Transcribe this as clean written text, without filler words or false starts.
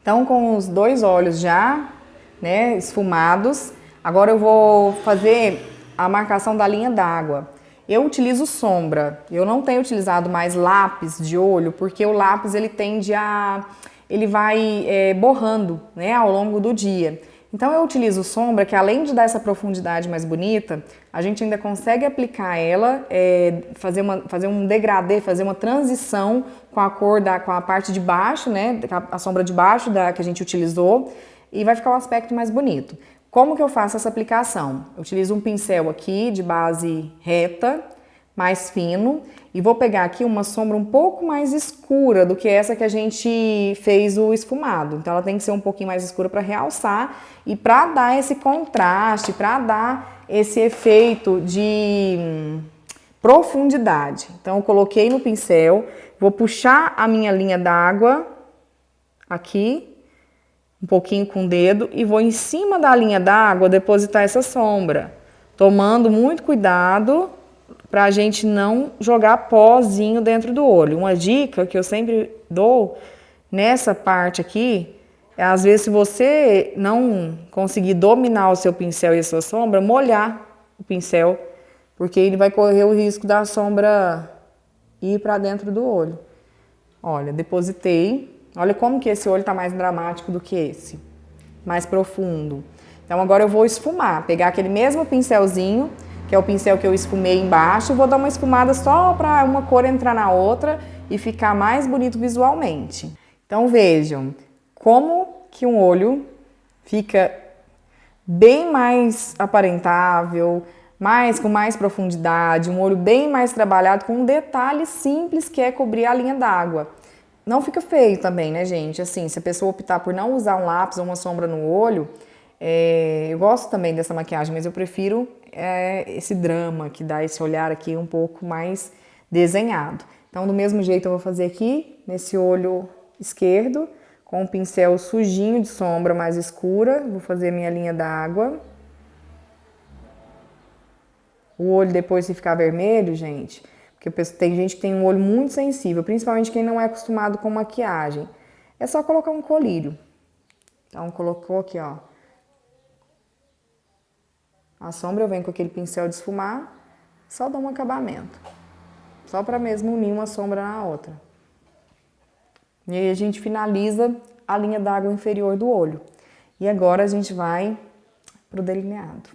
Então, com os dois olhos já, né, esfumados, agora eu vou fazer a marcação da linha d'água. Eu utilizo sombra, eu não tenho utilizado mais lápis de olho, porque o lápis ele vai borrando, né, ao longo do dia. Então eu utilizo sombra, que além de dar essa profundidade mais bonita, a gente ainda consegue aplicar ela, fazer um degradê, fazer uma transição com a cor com a parte de baixo, né, a sombra de baixo que a gente utilizou, e vai ficar um aspecto mais bonito. Como que eu faço essa aplicação? Eu utilizo um pincel aqui de base reta, mais fino, e vou pegar aqui uma sombra um pouco mais escura do que essa que a gente fez o esfumado. Então ela tem que ser um pouquinho mais escura para realçar e para dar esse contraste, para dar esse efeito de profundidade. Então eu coloquei no pincel, vou puxar a minha linha d'água aqui, um pouquinho com o dedo, e vou em cima da linha d'água depositar essa sombra, tomando muito cuidado para a gente não jogar pozinho dentro do olho. Uma dica que eu sempre dou nessa parte aqui é, às vezes, se você não conseguir dominar o seu pincel e a sua sombra, molhar o pincel, porque ele vai correr o risco da sombra ir para dentro do olho. Olha, depositei. Olha como que esse olho está mais dramático do que esse, mais profundo. Então agora eu vou esfumar, pegar aquele mesmo pincelzinho, que é o pincel que eu esfumei embaixo, e vou dar uma esfumada só para uma cor entrar na outra e ficar mais bonito visualmente. Então vejam como que um olho fica bem mais aparentável, com mais profundidade, um olho bem mais trabalhado, com um detalhe simples que é cobrir a linha d'água. Não fica feio também, né, gente? Assim, se a pessoa optar por não usar um lápis ou uma sombra no olho, eu gosto também dessa maquiagem, mas eu prefiro esse drama, que dá esse olhar aqui um pouco mais desenhado. Então, do mesmo jeito eu vou fazer aqui, nesse olho esquerdo, com um pincel sujinho de sombra mais escura, vou fazer minha linha d'água. O olho depois se ficar vermelho, gente, porque tem gente que tem um olho muito sensível, principalmente quem não é acostumado com maquiagem. É só colocar um colírio. Então, colocou aqui, ó. A sombra eu venho com aquele pincel de esfumar, só dou um acabamento. Só para mesmo unir uma sombra na outra. E aí a gente finaliza a linha d'água inferior do olho. E agora a gente vai pro delineado.